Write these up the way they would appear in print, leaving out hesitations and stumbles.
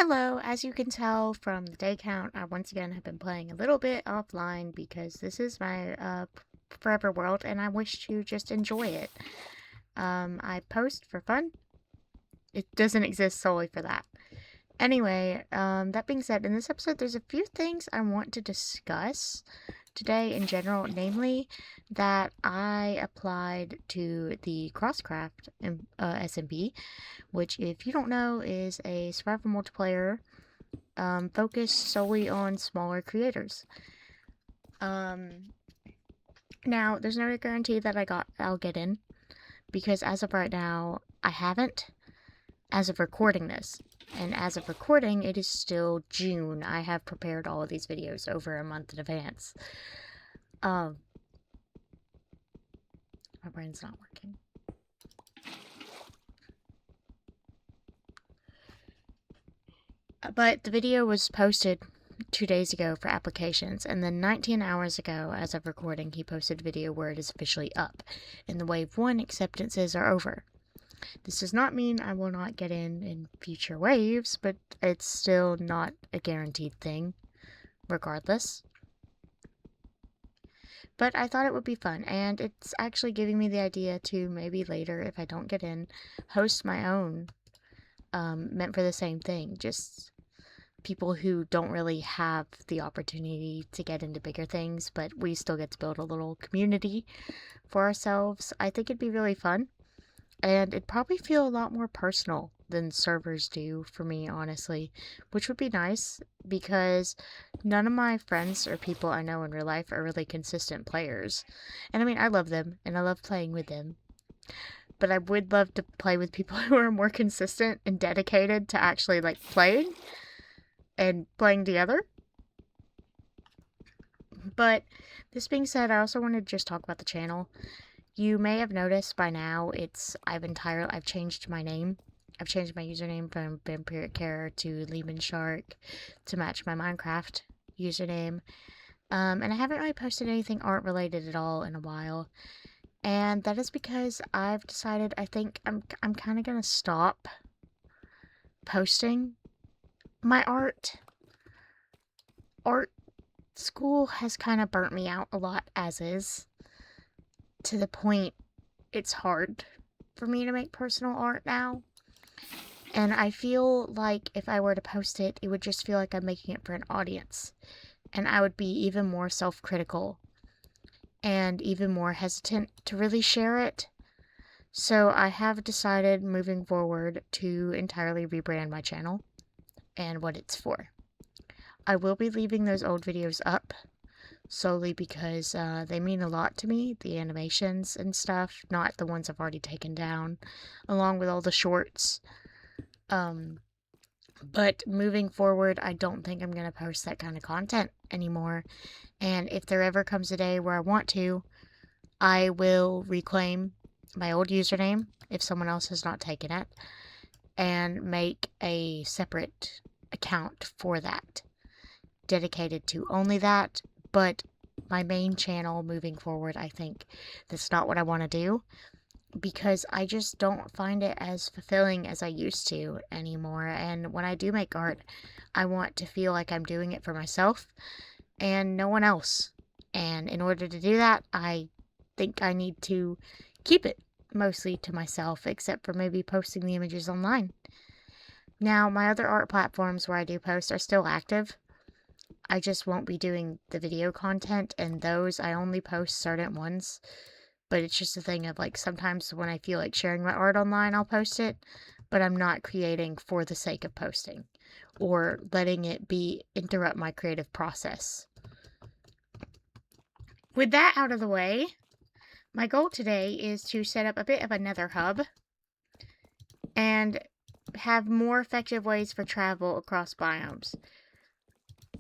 Hello, as you can tell from the day count, I once again have been playing a little bit offline because this is my forever world and I wish to just enjoy it. I post for fun. It doesn't exist solely for that. Anyway, that being said, in this episode, there's a few things I want to discuss today in general, namely that I applied to the Crosscraft SMP, which, if you don't know, is a survival multiplayer focused solely on smaller creators. Now, there's no guarantee that I'll get in, because as of right now, I haven't, as of recording this. And as of recording, it is still June. I have prepared all of these videos over a month in advance. My brain's not working. But the video was posted 2 days ago for applications, and then 19 hours ago, as of recording, he posted a video where it is officially up, and the Wave 1 acceptances are over. This does not mean I will not get in future waves, but it's still not a guaranteed thing, regardless. But I thought it would be fun, and it's actually giving me the idea to maybe later, if I don't get in, host my own, meant for the same thing, just people who don't really have the opportunity to get into bigger things, but we still get to build a little community for ourselves. I think it'd be really fun, and it'd probably feel a lot more personal than servers do for me, honestly, which would be nice because none of my friends or people I know in real life are really consistent players. And I mean, I love them and I love playing with them, but I would love to play with people who are more consistent and dedicated to actually like playing and playing together. But this being said, I also wanted to just talk about the channel. You may have noticed by now I've changed my name. I've changed my username from Vampiric Care to Lehman Shark to match my Minecraft username. And I haven't really posted anything art related at all in a while. And that is because I've decided I think I'm kind of going to stop posting my art. Art school has kind of burnt me out a lot as is, to the point it's hard for me to make personal art now. And I feel like if I were to post it, it would just feel like I'm making it for an audience. And I would be even more self-critical and even more hesitant to really share it. So I have decided moving forward to entirely rebrand my channel and what it's for. I will be leaving those old videos up solely because they mean a lot to me, the animations and stuff, not the ones I've already taken down, along with all the shorts. But moving forward, I don't think I'm going to post that kind of content anymore. And if there ever comes a day where I want to, I will reclaim my old username if someone else has not taken it and make a separate account for that, dedicated to only that. But my main channel moving forward, I think that's not what I want to do, because I just don't find it as fulfilling as I used to anymore. And when I do make art, I want to feel like I'm doing it for myself and no one else. And in order to do that, I think I need to keep it mostly to myself, except for maybe posting the images online. Now, my other art platforms where I do post are still active. I just won't be doing the video content, and those I only post certain ones. But it's just a thing of, like, sometimes when I feel like sharing my art online, I'll post it, but I'm not creating for the sake of posting or letting it interrupt my creative process. With that out of the way, my goal today is to set up a bit of a nether hub and have more effective ways for travel across biomes.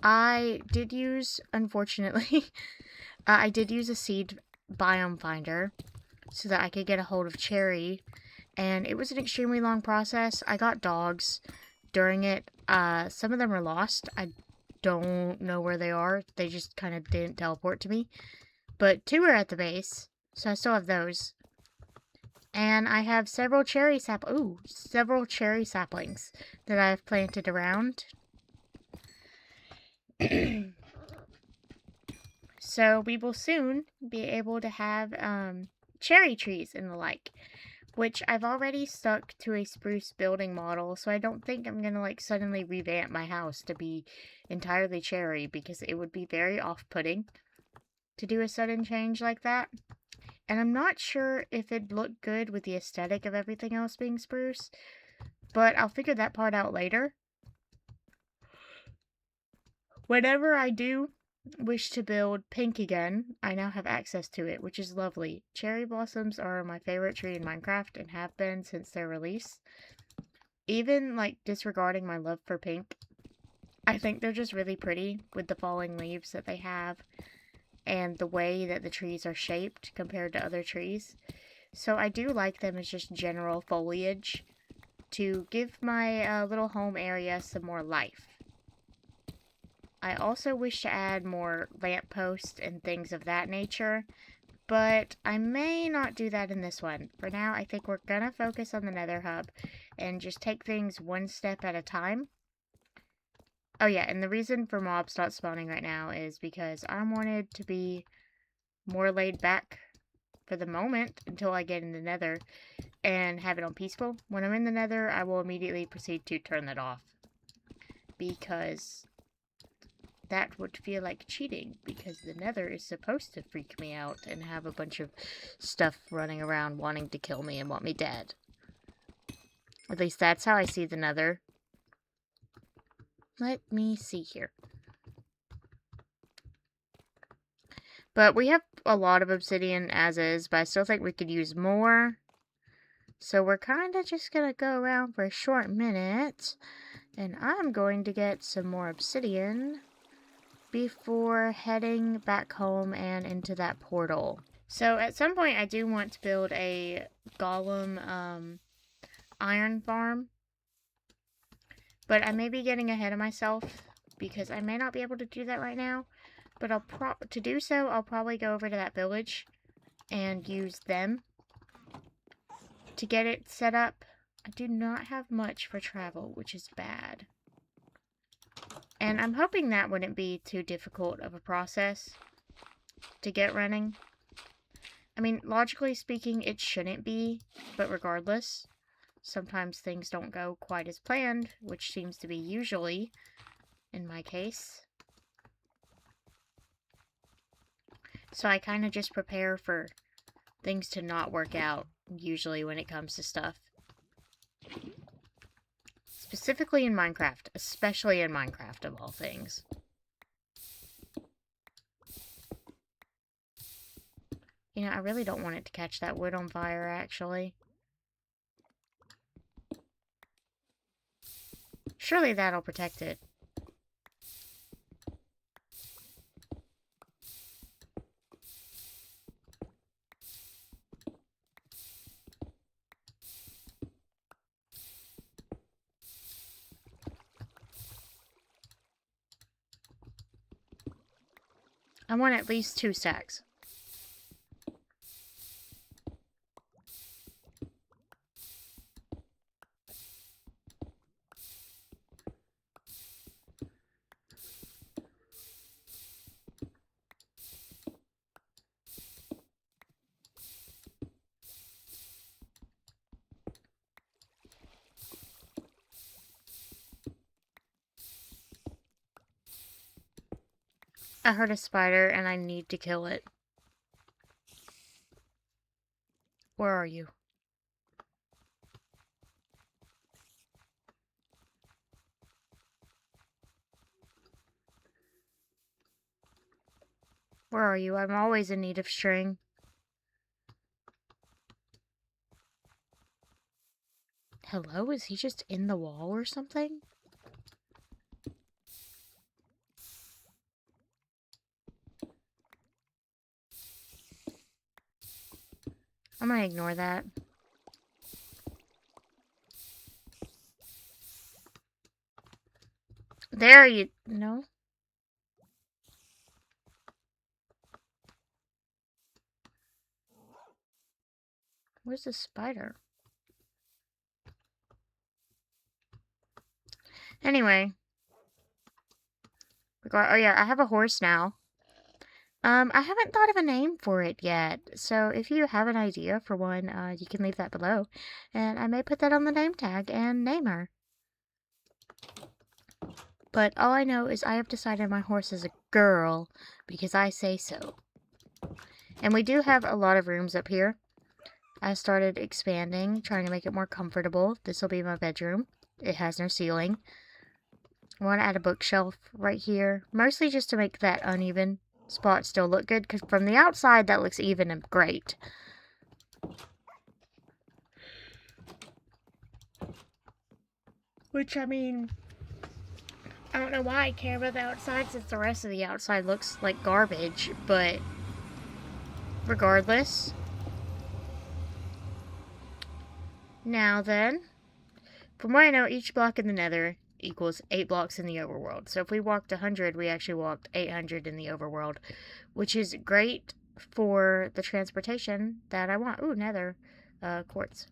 I did use, unfortunately, I did use a seed biome finder so that I could get a hold of cherry, and it was an extremely long process. I got dogs during it. Some of them are lost. I don't know where they are. They just kind of didn't teleport to me. But 2 are at the base, so I still have those. And I have several cherry saplings that I've planted around. So we will soon be able to have cherry trees and the like, which I've already stuck to a spruce building model, so I don't think I'm gonna like suddenly revamp my house to be entirely cherry, because it would be very off-putting to do a sudden change like that. And I'm not sure if it'd look good with the aesthetic of everything else being spruce, but I'll figure that part out later. Whenever I do wish to build pink again, I now have access to it, which is lovely. Cherry blossoms are my favorite tree in Minecraft and have been since their release. Even, like, disregarding my love for pink, I think they're just really pretty with the falling leaves that they have and the way that the trees are shaped compared to other trees. So I do like them as just general foliage to give my little home area some more life. I also wish to add more lampposts and things of that nature, but I may not do that in this one. For now, I think we're gonna focus on the Nether Hub and just take things one step at a time. Oh yeah, and the reason for mobs not spawning right now is because I wanted to be more laid back for the moment until I get in the Nether and have it on peaceful. When I'm in the Nether, I will immediately proceed to turn that off, because that would feel like cheating, because the Nether is supposed to freak me out and have a bunch of stuff running around wanting to kill me and want me dead. At least that's how I see the Nether. Let me see here. But we have a lot of obsidian as is, but I still think we could use more. So we're kind of just going to go around for a short minute, and I'm going to get some more obsidian before heading back home and into that portal. So at some point I do want to build a golem iron farm, but I may be getting ahead of myself because I may not be able to do that right now. But to do so, I'll probably go over to that village and use them to get it set up. I do not have much for travel, which is bad. And I'm hoping that wouldn't be too difficult of a process to get running. I mean, logically speaking, it shouldn't be, but regardless, sometimes things don't go quite as planned, which seems to be usually in my case. So I kind of just prepare for things to not work out, usually when it comes to stuff. Specifically in Minecraft, especially in Minecraft of all things. You know, I really don't want it to catch that wood on fire, actually. Surely that'll protect it. I want at least 2 stacks. I heard a spider and I need to kill it. Where are you? Where are you? I'm always in need of string. Hello? Is he just in the wall or something? I'm gonna ignore that. There you... No? Where's the spider? Anyway. Oh yeah, I have a horse now. I haven't thought of a name for it yet, so if you have an idea for one, you can leave that below, and I may put that on the name tag and name her. But all I know is I have decided my horse is a girl, because I say so. And we do have a lot of rooms up here. I started expanding, trying to make it more comfortable. This will be my bedroom. It has no ceiling. I want to add a bookshelf right here, mostly just to make that uneven spot still look good, because from the outside that looks even and great. Which, I mean, I don't know why I care about the outside since the rest of the outside looks like garbage, but regardless. Now then, from what I know, each block in the Nether equals 8 blocks in the overworld. So if we walked 100, we actually walked 800 in the overworld, which is great for the transportation that I want. Ooh, Nether quartz.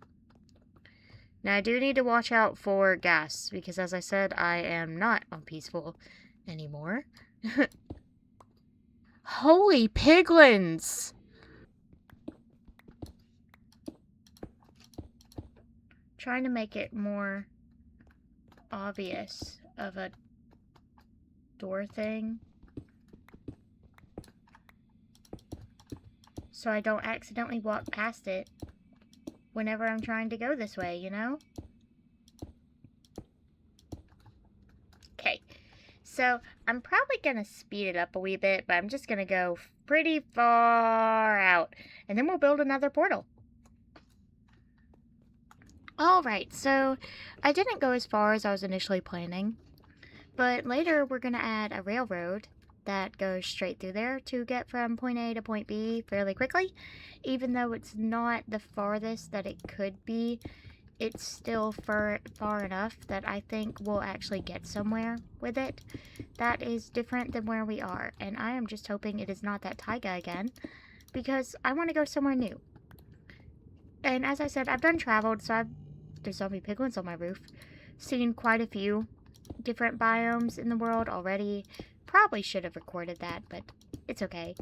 Now I do need to watch out for gas, because as I said, I am not on peaceful anymore. Holy piglins! Trying to make it more obvious of a door thing, so I don't accidentally walk past it whenever I'm trying to go this way, you know? Okay, so I'm probably gonna speed it up a wee bit, but I'm just gonna go pretty far out, and then we'll build another portal. Alright, so I didn't go as far as I was initially planning, but later we're gonna add a railroad that goes straight through there to get from point A to point B fairly quickly. Even though it's not the farthest that it could be, it's still far enough that I think we'll actually get somewhere with it that is different than where we are. And I am just hoping it is not that taiga again, because I want to go somewhere new. And as I said, I've done traveled, so there's zombie piglins on my roof. Seen quite a few different biomes in the world already. Probably should have recorded that, but it's okay.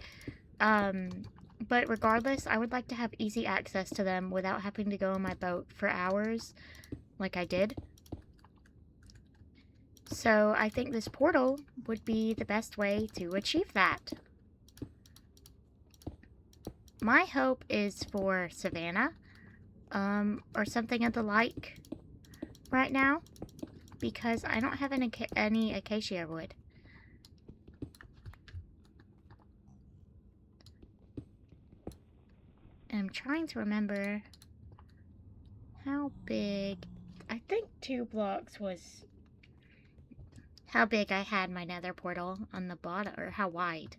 But regardless, I would like to have easy access to them without having to go on my boat for hours like I did. So I think this portal would be the best way to achieve that. My hope is for Savannah, or something of the like right now, because I don't have any acacia wood. And I'm trying to remember how big. I think 2 blocks was how big I had my nether portal on the bottom, or how wide.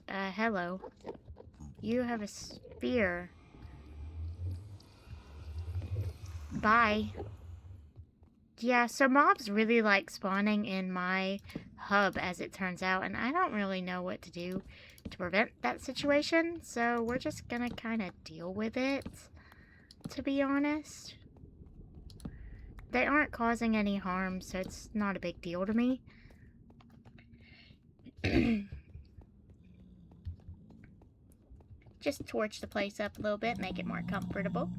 Hello. You have a spear. Bye. Yeah, so mobs really like spawning in my hub, as it turns out, and I don't really know what to do to prevent that situation, so we're just gonna kind of deal with it, to be honest. They aren't causing any harm, so it's not a big deal to me. Just torch the place up a little bit, make it more comfortable.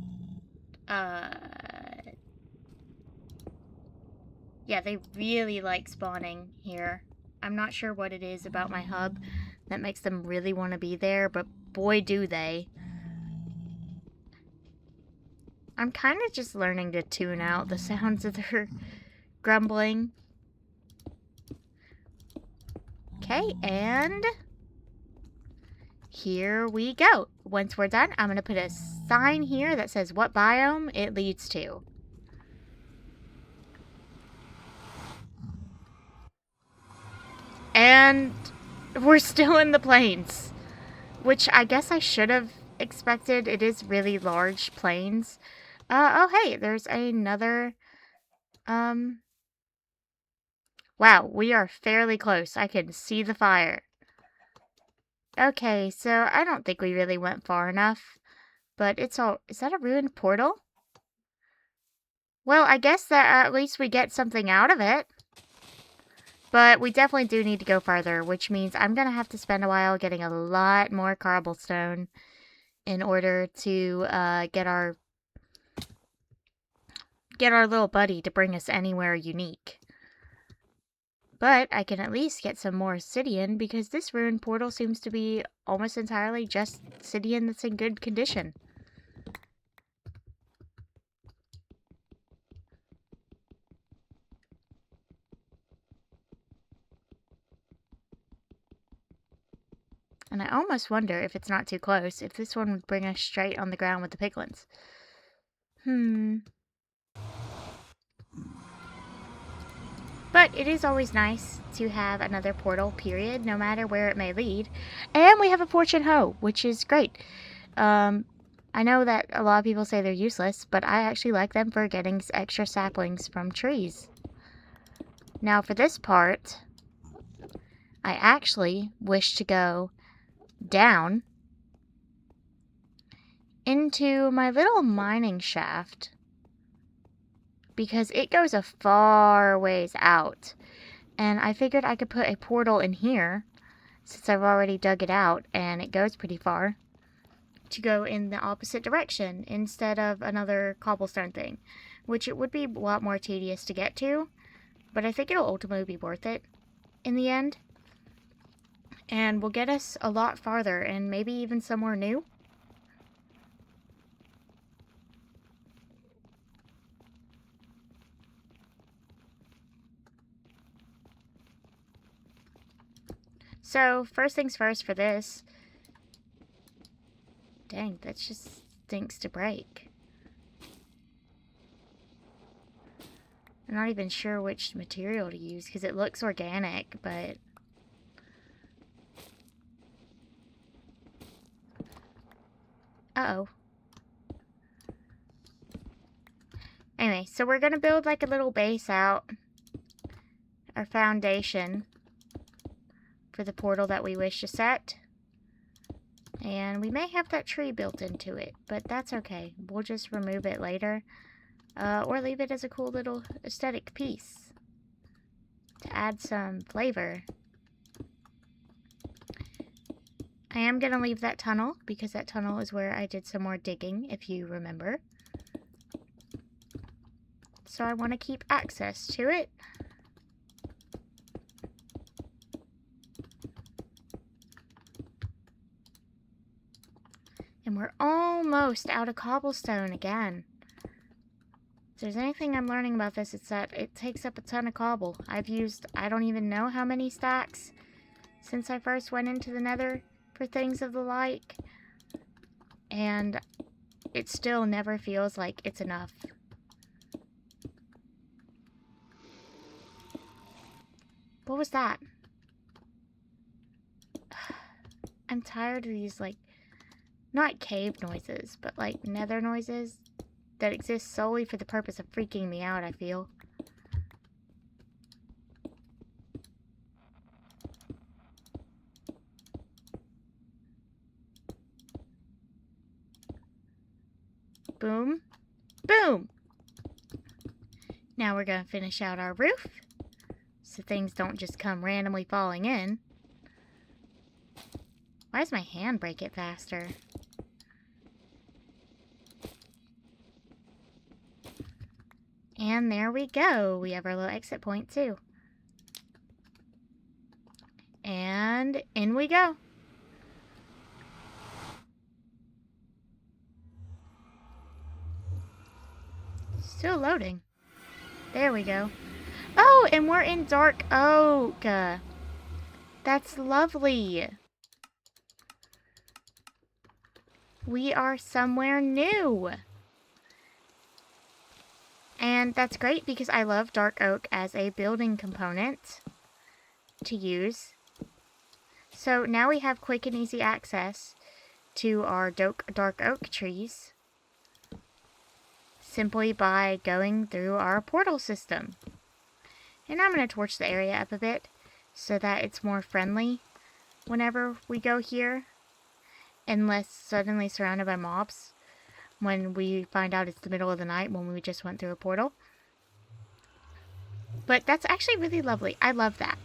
Yeah, they really like spawning here. I'm not sure what it is about my hub that makes them really want to be there, but boy do they. I'm kind of just learning to tune out the sounds of their grumbling. Okay, and here we go. Once we're done, I'm going to put a sign here that says what biome it leads to. And we're still in the plains, which I guess I should have expected. It is really large plains. Oh, hey, there's another, wow, we are fairly close. I can see the fire. Okay, so I don't think we really went far enough. But it's all... Is that a ruined portal? Well, I guess that at least we get something out of it. But we definitely do need to go farther, which means I'm going to have to spend a while getting a lot more cobblestone in order to get our little buddy to bring us anywhere unique. But I can at least get some more obsidian because this ruined portal seems to be almost entirely just obsidian that's in good condition. And I almost wonder, if it's not too close, if this one would bring us straight on the ground with the piglins. But it is always nice to have another portal, period, no matter where it may lead. And we have a fortune hoe, which is great. I know that a lot of people say they're useless, but I actually like them for getting extra saplings from trees. Now for this part, I actually wish to go down into my little mining shaft because it goes a far ways out. And I figured I could put a portal in here since I've already dug it out and it goes pretty far to go in the opposite direction instead of another cobblestone thing, which it would be a lot more tedious to get to, but I think it'll ultimately be worth it in the end. And will get us a lot farther and maybe even somewhere new. So, first things first for this. Dang, that just stinks to break. I'm not even sure which material to use because it looks organic, but... Uh-oh. Anyway, so we're going to build like a little base out. Our foundation for the portal that we wish to set. And we may have that tree built into it, but that's okay. We'll just remove it later. Or leave it as a cool little aesthetic piece to add some flavor. I am going to leave that tunnel because that tunnel is where I did some more digging, if you remember. So I want to keep access to it. And we're almost out of cobblestone again. If there's anything I'm learning about this, it's that it takes up a ton of cobble. I've used, I don't even know how many stacks since I first went into the nether for things of the like. And it still never feels like it's enough. What was that? I'm tired of these, like, not cave noises, but like nether noises that exist solely for the purpose of freaking me out, I feel. Boom. Boom! Now we're gonna finish out our roof, so things don't just come randomly falling in. Why does my hand break it faster? And there we go. We have our little exit point too. And in we go. Still loading. There we go. Oh, and we're in dark oak. That's lovely. We are somewhere new. And that's great because I love dark oak as a building component to use. So now we have quick and easy access to our dark oak trees simply by going through our portal system. And I'm going to torch the area up a bit so that it's more friendly whenever we go here and less suddenly surrounded by mobs. when we find out it's the middle of the night when we just went through a portal. But that's actually really lovely. I love that.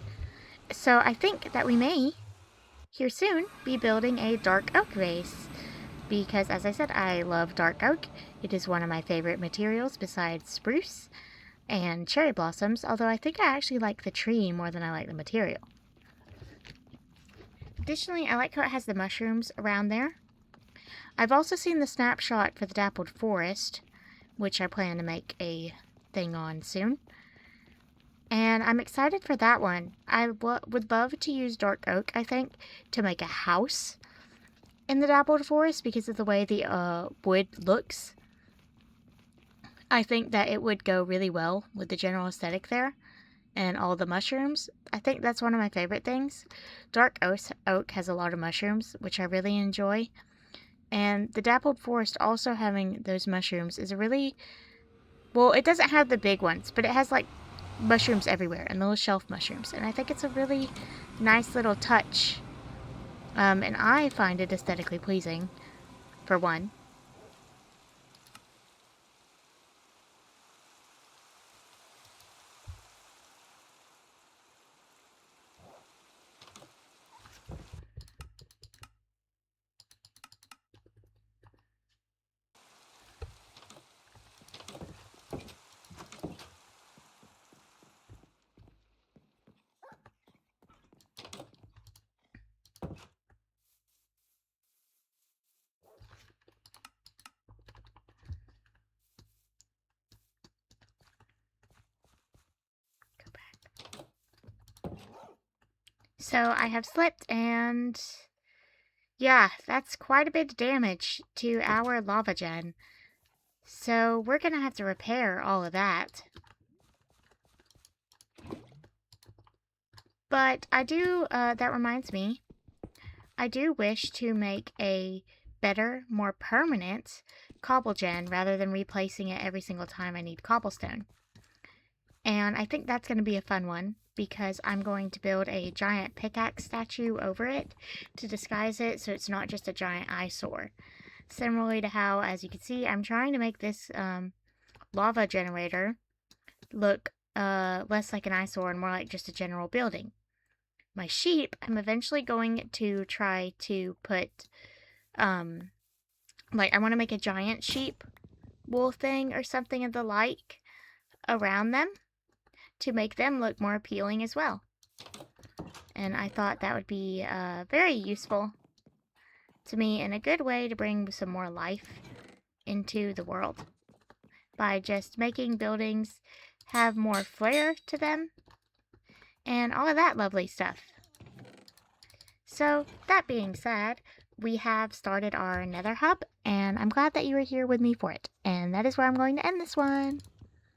So I think that we may, here soon, be building a dark oak vase. Because, as I said, I love dark oak. It is one of my favorite materials besides spruce and cherry blossoms, although I think I actually like the tree more than I like the material. Additionally, I like how it has the mushrooms around there. I've also seen the snapshot for the dappled forest, which I plan to make a thing on soon. And I'm excited for that one. I would love to use dark oak, I think, to make a house in the dappled forest because of the way the wood looks. I think that it would go really well with the general aesthetic there and all the mushrooms. I think that's one of my favorite things. Dark oak has a lot of mushrooms, which I really enjoy. And the dappled forest also having those mushrooms is a really... Well, it doesn't have the big ones, but it has like mushrooms everywhere and little shelf mushrooms. And I think it's a really nice little touch. And I find it aesthetically pleasing, for one. So I have slipped, and yeah, that's quite a bit of damage to our lava gen. So we're gonna have to repair all of that. But I do, that reminds me, I do wish to make a better, more permanent cobble gen rather than replacing it every single time I need cobblestone. And I think that's going to be a fun one because I'm going to build a giant pickaxe statue over it to disguise it so it's not just a giant eyesore. Similarly to how, as you can see, I'm trying to make this lava generator look less like an eyesore and more like just a general building. My sheep, I'm eventually going to try to put, like, I want to make a giant sheep wool thing or something of the like around them to make them look more appealing as well. And I thought that would be very useful to me and a good way to bring some more life into the world by just making buildings have more flair to them and all of that lovely stuff. So, that being said, we have started our Nether hub, and I'm glad that you were here with me for it. And that is where I'm going to end this one.